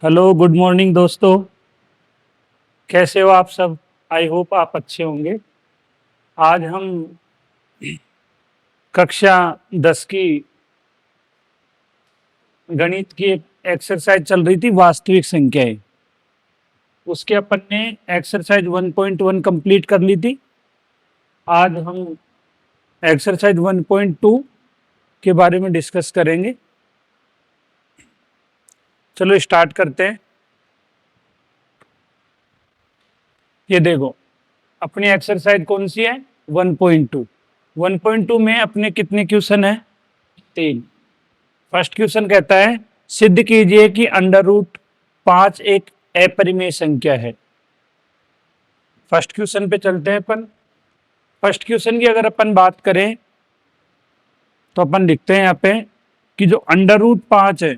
Hello, good morning दोस्तों। कैसे हो आप सब? आई होप आप अच्छे होंगे। आज हम कक्षा 10 की गणित की एक एक्सरसाइज चल रही थी, वास्तविक संख्याएं। उसके अपन ने एक्सरसाइज 1.1 कंप्लीट कर ली थी। आज हम एक्सरसाइज 1.2 के बारे में डिस्कस करेंगे। चलो स्टार्ट करते हैं। ये देखो, अपनी एक्सरसाइज कौन सी है? 1.2। 1.2 में अपने कितने क्वेश्चन है? 3। फर्स्ट क्वेश्चन कहता है सिद्ध कीजिए कि अंडर रूट 5 एक अपरिमेय संख्या है। फर्स्ट क्वेश्चन पे चलते हैं अपन। फर्स्ट क्वेश्चन की अगर अपन बात करें तो अपन लिखते हैं यहाँ पे कि जो अंडर रूट 5 है,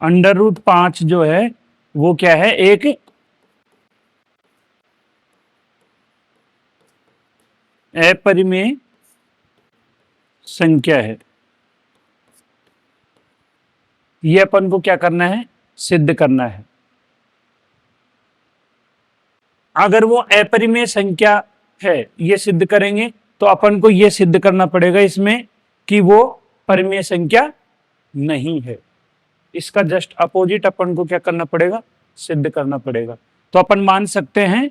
अंडर रूट 5 जो है वो क्या है? एक अपरिमेय संख्या है। ये अपन को क्या करना है? सिद्ध करना है। अगर वो अपरिमेय संख्या है, ये सिद्ध करेंगे तो अपन को ये सिद्ध करना पड़ेगा इसमें कि वो परिमेय संख्या नहीं है। इसका जस्ट अपोजिट अपन को क्या करना पड़ेगा? सिद्ध करना पड़ेगा। तो अपन मान सकते हैं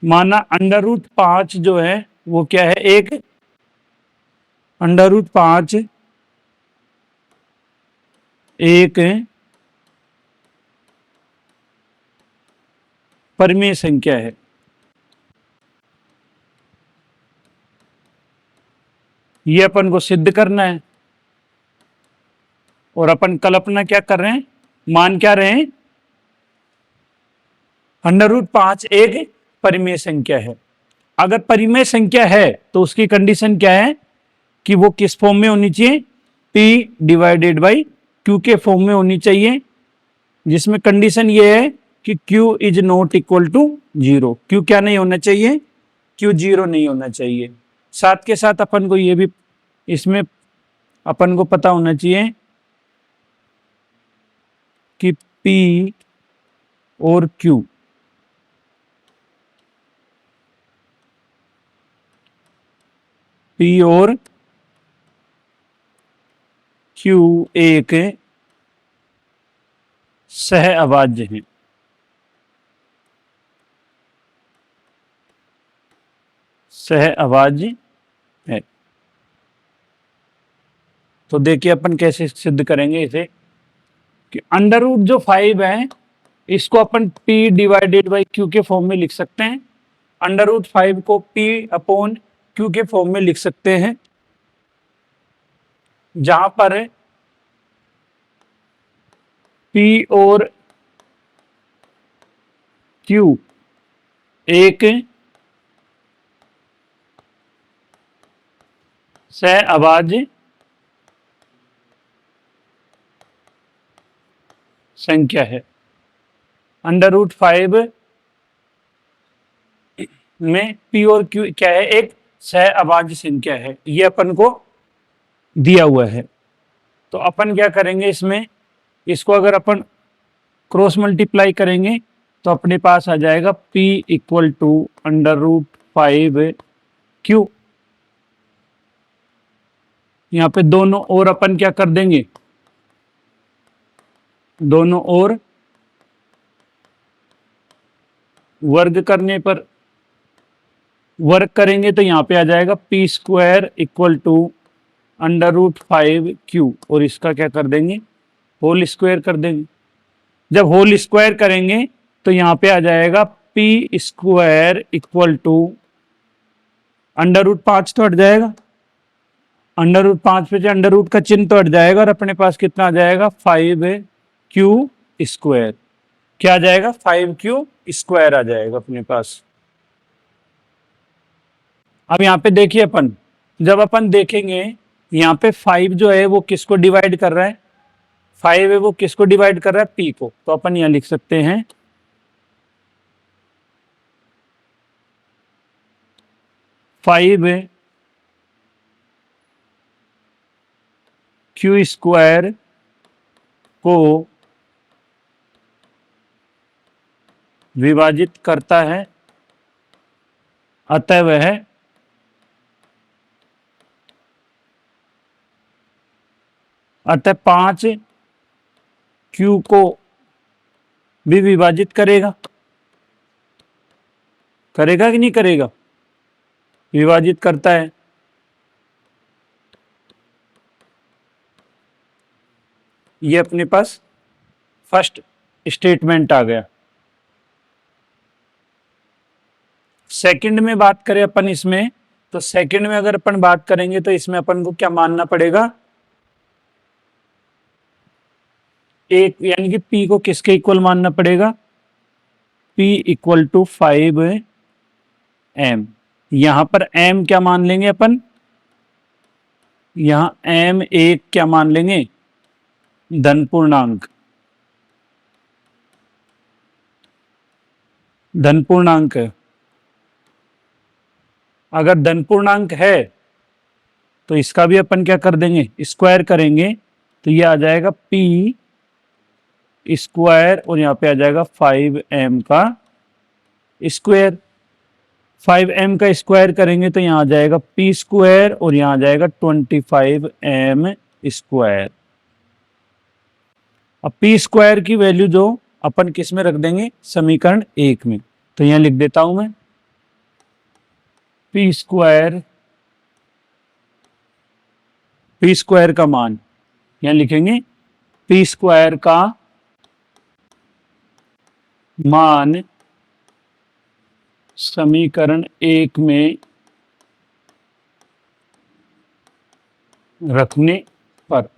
माना अंडर रूट 5 जो है वो क्या है? एक अंडर रूट 5 एक परिमेय संख्या है। ये अपन को सिद्ध करना है। और अपन कल्पना क्या कर रहे हैं? मान क्या रहे हैं? अंडर रूट 5 एक परिमेय संख्या है। अगर परिमेय संख्या है तो उसकी कंडीशन क्या है कि वो किस फॉर्म में होनी चाहिए? P डिवाइडेड बाई Q के फॉर्म में होनी चाहिए, जिसमें कंडीशन ये है कि Q is not equal to 0। Q क्या नहीं होना चाहिए? Q 0 नहीं होना चाहिए। साथ के साथ अपन को ये भी इसमें अपन को पता होना चाहिए कि P और Q P और Q एक सह अभाज्य है। सह अभाज्य है। तो देखिए अपन कैसे सिद्ध करेंगे इसे कि अंडर रूट जो 5 है इसको अपन P डिवाइडेड बाई Q के फॉर्म में लिख सकते हैं। अंडर रूट 5 को P अपॉन Q के फॉर्म में लिख सकते हैं, जहां पर P और Q एक सह अभाज्य संख्या है। अंडर रूट 5 में P और Q क्या है? एक सह अभाज्य संख्या है। ये अपन को दिया हुआ है। तो अपन क्या करेंगे इसमें? इसको अगर अपन क्रॉस मल्टीप्लाई करेंगे तो अपने पास आ जाएगा P equal to under root 5Q। यहाँ पे दोनों ओर अपन क्या कर देंगे? दोनों ओर वर्ग करने पर वर्ग करेंगे तो यहाँ पे आ जाएगा P square equal to under root 5Q, और इसका क्या कर देंगे? होल स्क्वायर कर देंगे। जब होल स्क्वायर करेंगे तो यहाँ पे आ जाएगा P square equal to under root 5 तो हट जाएगा, अंडर रूट 5 पे से अंडर रूट का चिन्ह तो हट जाएगा, और अपने पास कितना आ जाएगा? 5Q square. क्या आ जाएगा? 5Q स्क्वायर आ जाएगा अपने पास। अब यहाँ पे देखिए अपन, जब अपन देखेंगे यहाँ पे 5 जो है वो किसको डिवाइड कर रहा है, 5 है वो किसको डिवाइड कर रहा है, p को। तो अपन यहाँ लिख सकते हैं 5 क्यू स्क्वायर को विभाजित करता है, अतः वह अतः 5 क्यू को भी विभाजित करेगा, करेगा कि नहीं करेगा, विभाजित करता है। ये अपने पास फर्स्ट स्टेटमेंट आ गया। सेकंड में बात करें अपन इसमें, तो सेकंड में अगर अपन बात करेंगे तो इसमें अपन को क्या मानना पड़ेगा, एक यानी कि p को किसके इक्वल मानना पड़ेगा, p इक्वल टू 5m। यहां पर m क्या मान लेंगे अपन, यहां m एक क्या मान लेंगे, धन पूर्णांक, धन पूर्णांक है। अगर धन पूर्णांक है तो इसका भी अपन क्या कर देंगे, स्क्वायर करेंगे, तो ये आ जाएगा p स्क्वायर और यहाँ पे आ जाएगा 5m का स्क्वायर। 5m का स्क्वायर करेंगे तो यहाँ आ जाएगा p स्क्वायर और यहाँ आ जाएगा 25m स्क्वायर। अब p स्क्वायर की वैल्यू जो अपन किस में रख देंगे, समीकरण 1 में। तो यहाँ लिख देता हूं मैं p स्क्वायर का मान, यहाँ लिखेंगे p स्क्वायर का मान समीकरण 1 में रखने पर,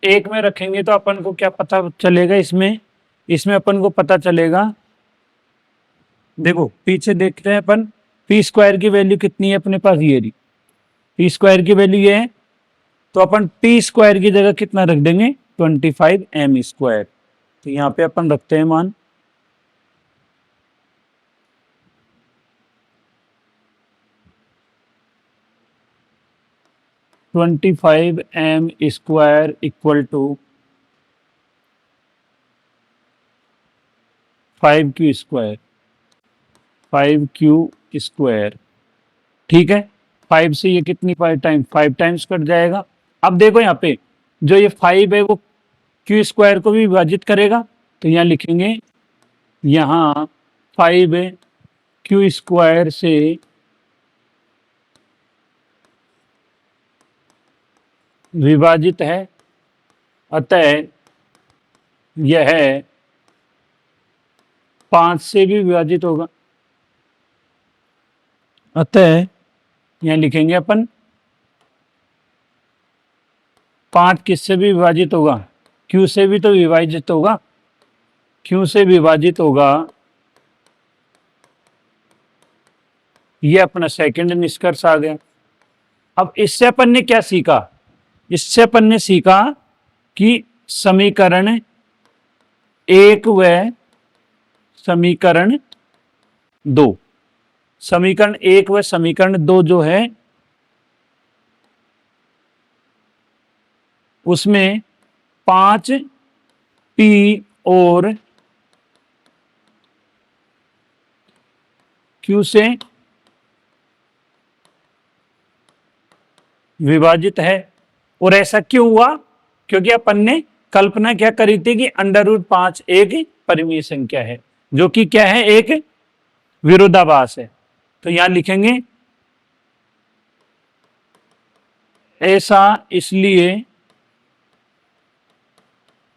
1 में रखेंगे तो अपन को क्या पता चलेगा, इसमें अपन को पता चलेगा, देखो पीछे देखते हैं अपन, p स्क्वायर की वैल्यू कितनी है अपने पास, ये रही p स्क्वायर की वैल्यू ये है, तो अपन p स्क्वायर की जगह कितना रख देंगे, 25m स्क्वायर। तो यहाँ पे अपन रखते हैं मान 25m square equal to 5q square, 5q square. ठीक है, 5 से ये कितनी 5 टाइम्स कट जाएगा। अब देखो यहाँ पे जो ये 5 है वो q स्क्वायर को भी विभाजित करेगा, तो यहाँ लिखेंगे, यहाँ 5 q स्क्वायर से विभाजित है, अतः यह 5 से भी विभाजित होगा, अतः यहाँ लिखेंगे अपन 5 किससे भी विभाजित होगा, q से भी तो विभाजित होगा, q से विभाजित होगा। ये अपना सेकंड निष्कर्ष आ गया। अब इससे अपन ने क्या सीखा, इससे अपन ने सीखा कि समीकरण 1 व समीकरण 2, समीकरण 1 व समीकरण 2 जो है उसमें 5p और q से विभाजित है। और ऐसा क्यों हुआ, क्योंकि अपन ने कल्पना क्या करी थी कि √5 एक परिमेय संख्या है, जो कि क्या है, एक विरोधाभास है। तो यहां लिखेंगे ऐसा इसलिए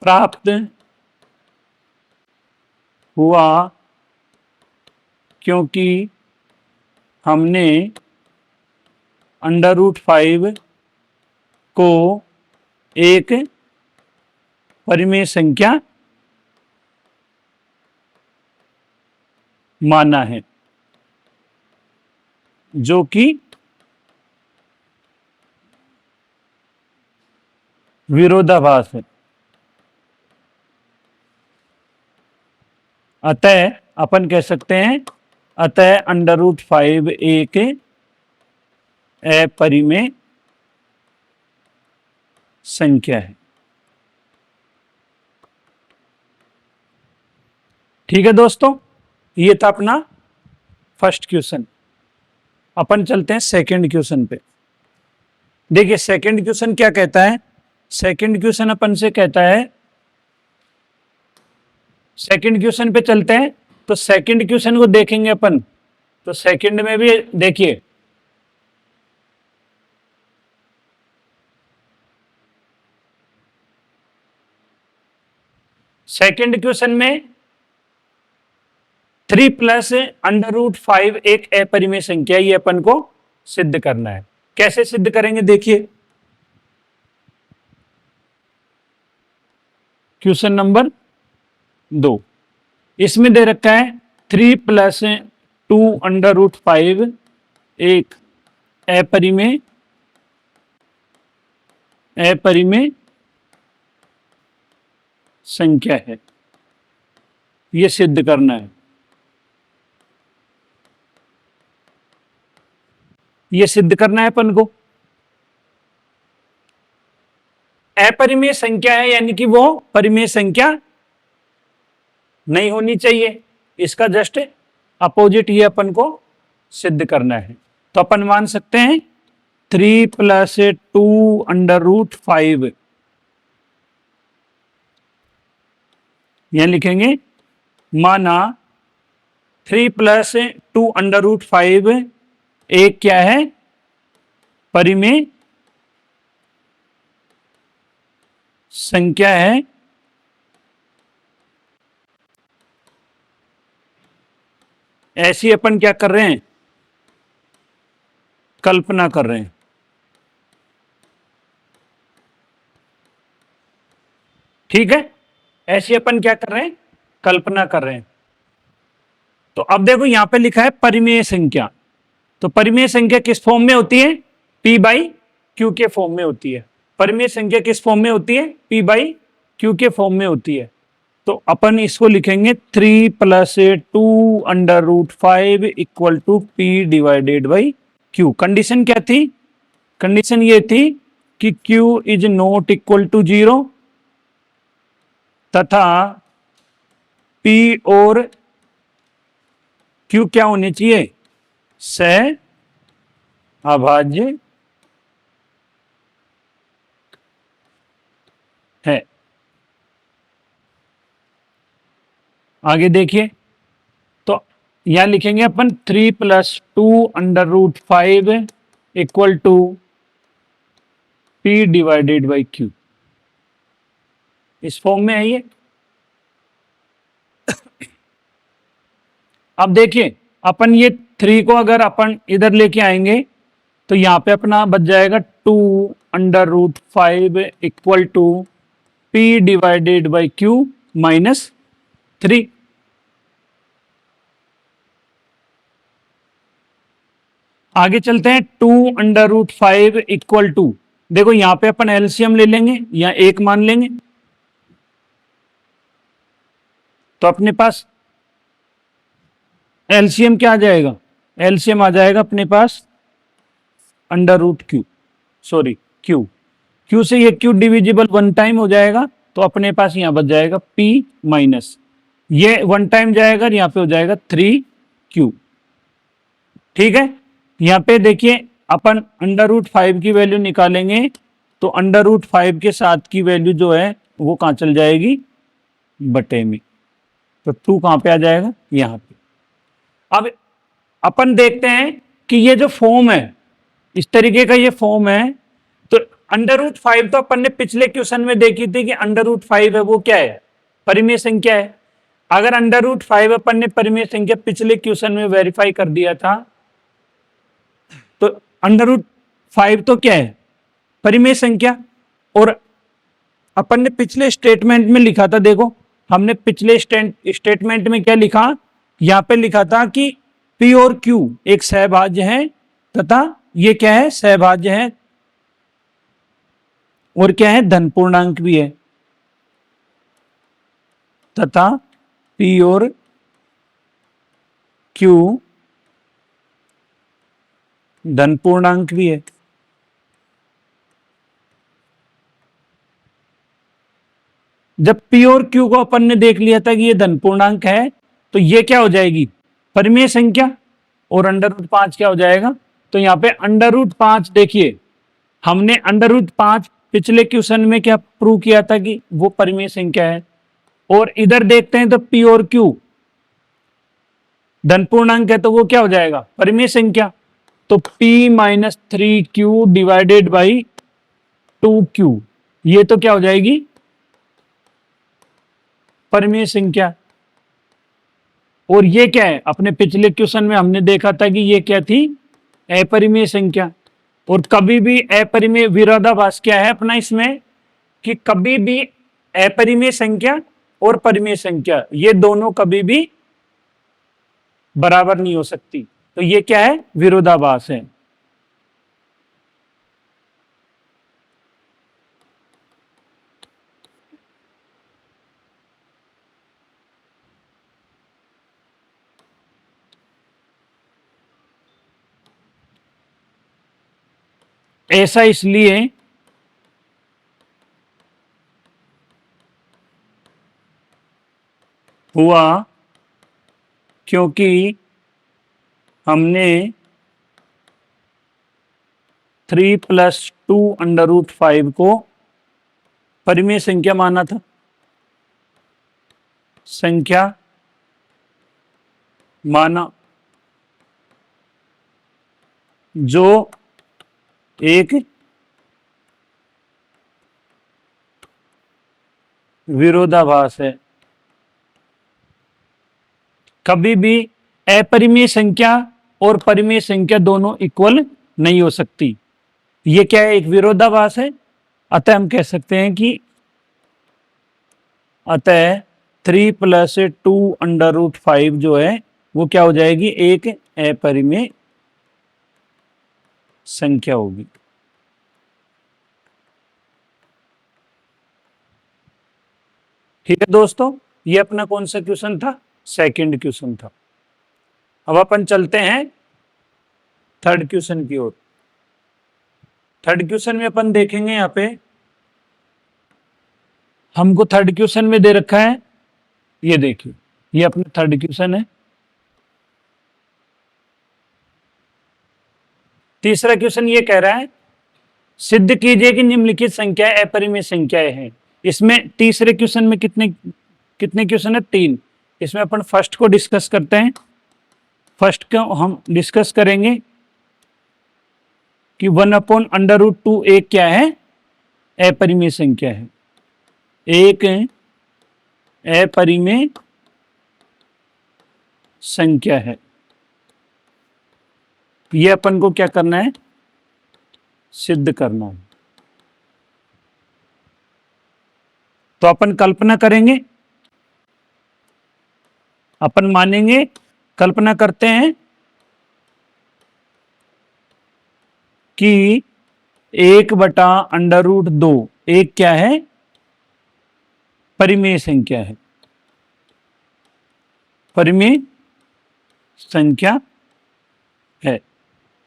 प्राप्त हुआ क्योंकि हमने √5 को एक परिमेय संख्या माना है, जो कि विरोधाभास है। अतः अपन कह सकते हैं, अतः √5 एक अपरिमेय संख्या है। ठीक है दोस्तों, ये था अपना फर्स्ट क्वेश्चन। अपन चलते हैं सेकंड क्वेश्चन पे। देखिए सेकंड क्वेश्चन क्या कहता है। सेकंड क्वेश्चन अपन से कहता है, सेकंड क्वेश्चन पे चलते हैं। तो सेकंड क्वेश्चन को देखेंगे अपन। तो सेकंड में भी देखिए, सेकंड क्वेश्चन में 3 प्लस √5 एक अपरिमेय संख्या, ये अपन को सिद्ध करना है। कैसे सिद्ध करेंगे देखिए, क्वेश्चन नंबर 2, इसमें दे रखा है 3 + 2 √5 एक अपरिमेय संख्या है, ये सिद्ध करना है। ये सिद्ध करना है अपन को। अपरिमेय संख्या है यानी कि वो परिमेय संख्या नहीं होनी चाहिए, इसका जस्ट अपोजिट ये अपन को सिद्ध करना है। तो अपन मान सकते हैं 3 + 2 √5, यहां लिखेंगे माना 3 + 2 √5 एक क्या है, परिमेय संख्या है। ऐसी अपन क्या कर रहे हैं, कल्पना कर रहे हैं। ठीक है, ऐसी अपन क्या कर रहे हैं, कल्पना कर रहे हैं। तो अब देखो यहां पे लिखा है परिमेय संख्या। तो परिमेय संख्या किस फॉर्म में होती है, P/Q के फॉर्म में होती है। परिमेय संख्या किस फॉर्म में होती है, P/Q के फॉर्म में होती है। तो अपन इसको लिखेंगे 3 + 2 √5 = P/Q। कंडीशन क्या थी, कंडीशन ये थी कि Q ≠ 0 तथा P और Q क्या होने चाहिए, सहअभाज्य है। आगे देखिए, तो यहां लिखेंगे अपन 3 + 2 √5 = P/Q। इस फॉर्म में है ये। अब देखिए अपन ये 3 को अगर अपन इधर लेके आएंगे तो यहां पे अपना बच जाएगा 2 √5 = P/Q - 3। आगे चलते हैं 2 √5 = देखो यहां पे अपन एलसीएम ले लेंगे या एक मान लेंगे। तो अपने पास एलसीएम क्या आ जाएगा, एलसीएम आ जाएगा अपने पास √Q, सॉरी Q से ये Q डिविजिबल 1 टाइम हो जाएगा। तो अपने पास यहां बच जाएगा P- ये 1 टाइम जाएगा, यहां पे हो जाएगा 3Q। ठीक है, यहां पे देखिए अपन √5 की वैल्यू निकालेंगे तो √5 के साथ की वैल्यू जो है वो कहां चल जाएगी, बटे में। तो 2 कहां पे आ जाएगा, यहां पे। अब अपन देखते हैं कि ये जो फॉर्म है, इस तरीके का ये फॉर्म है। तो √5 तो अपन ने पिछले क्वेश्चन में देखी थी कि √5 है वो क्या है, परिमेय संख्या है। अगर √5 अपन ने परिमेय संख्या पिछले क्वेश्चन में वेरीफाई कर दिया था, तो √5 तो क्या है, परिमेय संख्या। और अपन ने पिछले स्टेटमेंट में लिखा था, देखो हमने पिछले स्टेटमेंट में क्या लिखा, यहां पे लिखा था कि P और Q एक सहभाज्य है तथा ये क्या है, सहभाज्य है। और क्या है, धन पूर्णांक भी है, तथा P और Q धन पूर्णांक भी है। जब P और Q को अपन ने देख लिया था कि ये धन पूर्णांक है, तो ये क्या हो जाएगी, परिमेय संख्या, और √5 क्या हो जाएगा। तो यहाँ पे √5, देखिए हमने √5 पिछले क्वेश्चन में क्या प्रूव किया था कि वो परिमेय संख्या है, और इधर देखते हैं तो P और Q धन पूर्णांक है, तो वो क्या हो जाएगा, परिमेय संख्या। तो P-3Q डिवाइडेड बाई 2Q, ये तो क्या हो जाएगी, परिमेय संख्या। और ये क्या है, अपने पिछले क्वेश्चन में हमने देखा था कि ये क्या थी, अपरिमेय संख्या। और कभी भी अपरिमेय, विरोधाभास क्या है अपना इसमें, कि कभी भी अपरिमेय संख्या और परिमेय संख्या ये दोनों कभी भी बराबर नहीं हो सकती। तो ये क्या है, विरोधाभास है। ऐसा इसलिए हुआ क्योंकि हमने 3 + 2 √5 को परिमेय संख्या माना था, संख्या माना, जो एक विरोधाभास है। कभी भी अपरिमेय संख्या और परिमेय संख्या दोनों इक्वल नहीं हो सकती। ये क्या है, एक विरोधाभास है। अतः हम कह सकते हैं कि अतः 3 + 2 √5 जो है वो क्या हो जाएगी, एक अपरिमेय संख्या होगी। ठीक है दोस्तों, ये अपना कौन सा क्वेश्चन था, सेकंड क्वेश्चन था। अब अपन चलते हैं थर्ड क्वेश्चन की ओर। थर्ड क्वेश्चन में अपन देखेंगे, यहाँ पे हमको थर्ड क्वेश्चन में दे रखा है, ये देखिए, ये अपना थर्ड क्वेश्चन है। तीसरा क्वेश्चन ये कह रहा है, सिद्ध कीजिए कि निम्नलिखित संख्याएं अपरिमेय संख्याएं हैं। इसमें तीसरे क्वेश्चन में कितने कितने क्वेश्चन है, 3। इसमें अपन फर्स्ट को डिस्कस करते हैं। फर्स्ट को हम डिस्कस करेंगे कि 1/√2 एक क्या है, अपरिमेय संख्या है, एक अपरिमेय संख्या है। ये अपन को क्या करना है, सिद्ध करना है। तो अपन कल्पना करेंगे, अपन मानेंगे, कल्पना करते हैं कि 1/√2 एक क्या है, परिमेय संख्या है, परिमेय संख्या है।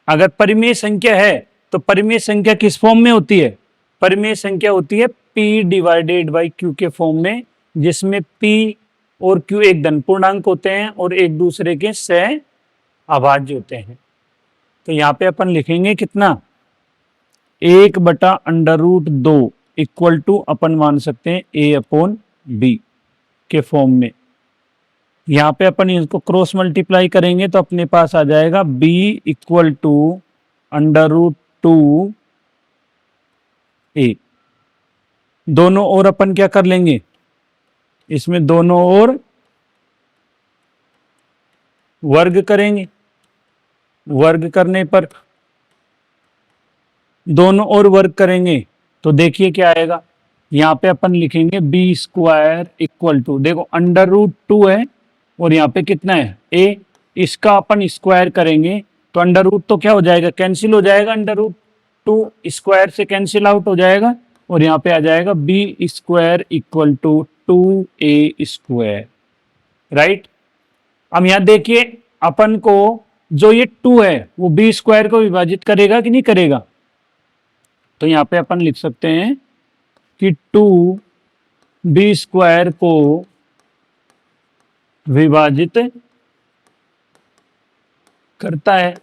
अगर परिमेय संख्या है तो परिमेय संख्या किस फॉर्म में होती है, परिमेय संख्या होती है P/Q के फॉर्म में, जिसमें P और Q एक धन पूर्णांक होते हैं और एक दूसरे के सह अभाज्य होते हैं। तो यहाँ पे अपन लिखेंगे कितना, 1/√2 इक्वल टू अपन मान सकते हैं A/B के फॉर्म में। यहाँ पे अपन इसको क्रॉस मल्टीप्लाई करेंगे तो अपने पास आ जाएगा B = √2A। दोनों ओर अपन क्या कर लेंगे, इसमें दोनों ओर वर्ग करेंगे। वर्ग करने पर, दोनों ओर वर्ग करेंगे तो देखिए क्या आएगा, यहाँ पे अपन लिखेंगे B² इक्वल टू, देखो √2 है और यहाँ पे कितना है A, इसका अपन स्क्वायर करेंगे तो √ तो क्या हो जाएगा, कैंसिल हो जाएगा, √2 स्क्वायर से कैंसिल आउट हो जाएगा और यहाँ पे आ जाएगा B square equal to 2a², right. अब यहाँ देखिए अपन को जो ये 2 है वो बी स्क्वायर को विभाजित करेगा कि नहीं करेगा, तो यहाँ पे अपन लिख सकते हैं कि 2b² को विभाजित करता है,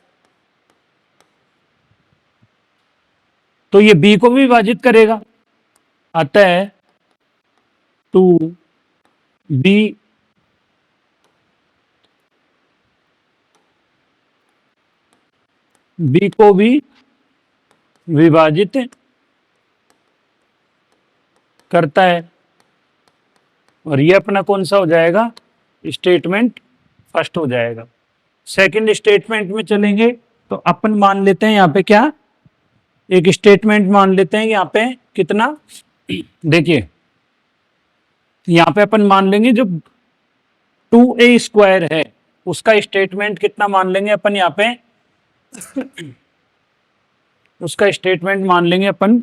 तो ये b को भी विभाजित करेगा, अतः 2b को भी विभाजित करता है। और ये अपना कौन सा हो जाएगा, स्टेटमेंट फर्स्ट हो जाएगा। सेकंड स्टेटमेंट में चलेंगे तो अपन मान लेते हैं यहाँ पे क्या, एक स्टेटमेंट मान लेते हैं यहाँ पे कितना, देखिए यहाँ पे अपन मान लेंगे जो 2a² है उसका स्टेटमेंट कितना मान लेंगे अपन, यहाँ पे उसका स्टेटमेंट मान लेंगे अपन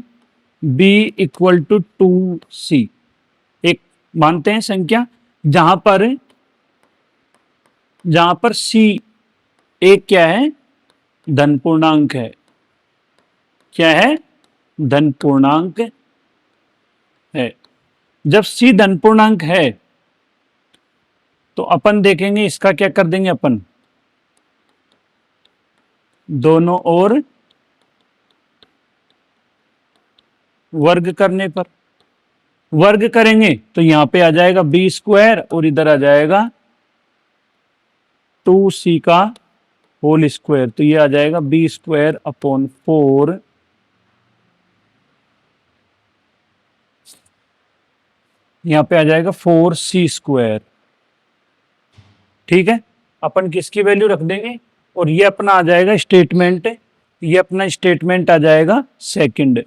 b इक्वल टू 2c। एक मानते हैं संख्या जहां पर c एक क्या है, धन पूर्णांक है, क्या है, धन पूर्णांक है। जब c धन पूर्णांक है तो अपन देखेंगे इसका क्या कर देंगे, अपन दोनों ओर वर्ग करने पर वर्ग करेंगे तो यहां पे आ जाएगा b² और इधर आ जाएगा 2c का होल स्क्वायर, तो ये आ जाएगा b²/4, यहां पे आ जाएगा 4c²। ठीक है, अपन किसकी वैल्यू रख देंगे, और ये अपना आ जाएगा स्टेटमेंट, ये अपना स्टेटमेंट आ जाएगा सेकंड।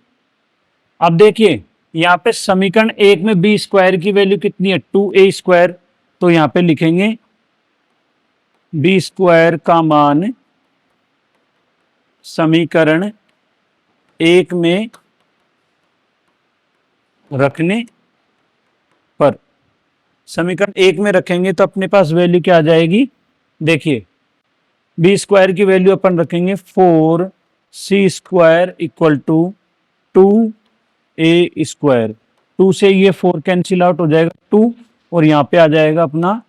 अब देखिए यहाँ पे समीकरण 1 में b² की वैल्यू कितनी है, 2a², तो यहाँ पे लिखेंगे b² का मान समीकरण 1 में रखने पर, समीकरण 1 में रखेंगे तो अपने पास वैल्यू क्या आ जाएगी, देखिए b² की वैल्यू अपन रखेंगे 4c² इक्वल टू 2a², 2 से ये 4 कैंसिल आउट हो जाएगा 2, और यहाँ पे आ जाएगा अपना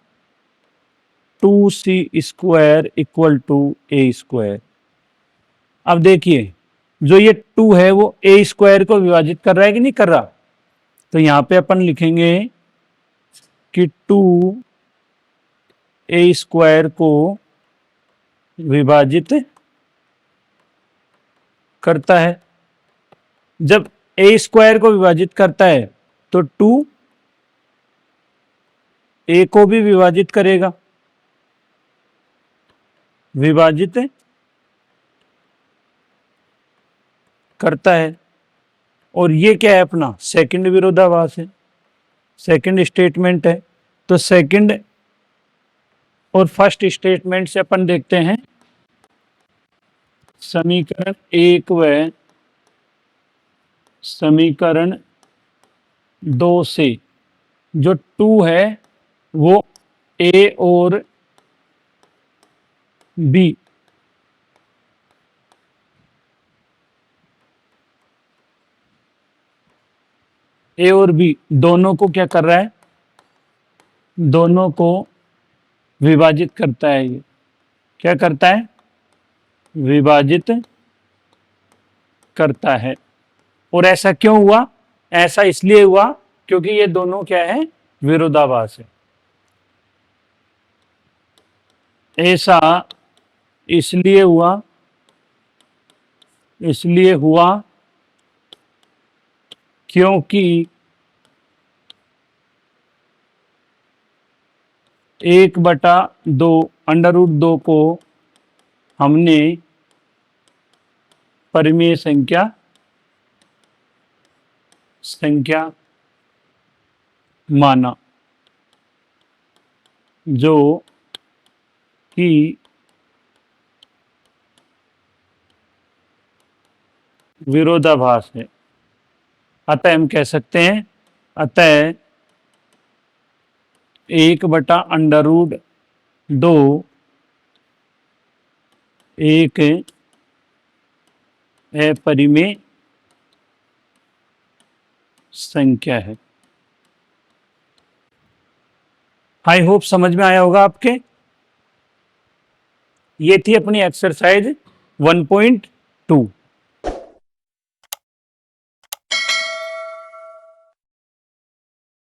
2c² इक्वल टू a²। अब देखिए जो ये 2 है वो a² को विभाजित कर रहा है कि नहीं कर रहा, तो यहाँ पे अपन लिखेंगे कि 2a² को विभाजित करता है। जब a² को विभाजित करता है तो 2a को भी विभाजित करेगा, विभाजित करता है। और ये क्या है, अपना सेकंड विरोधाभास है, सेकंड स्टेटमेंट है। तो सेकंड और फर्स्ट स्टेटमेंट से अपन देखते हैं समीकरण 1 व समीकरण 2 से जो 2 है वो a और b दोनों को क्या कर रहा है, दोनों को विभाजित करता है। ये क्या करता है, विभाजित करता है। और ऐसा क्यों हुआ, ऐसा इसलिए हुआ क्योंकि ये दोनों क्या है, विरोधाभास है। ऐसा इसलिए हुआ क्योंकि 1/2 √2 को हमने परिमेय संख्या माना, जो कि विरोधाभास है। अतः हम कह सकते हैं, अतः 1/√2 एक अपरिमेय संख्या है। आई होप समझ में आया होगा आपके। ये थी अपनी एक्सरसाइज 1.2।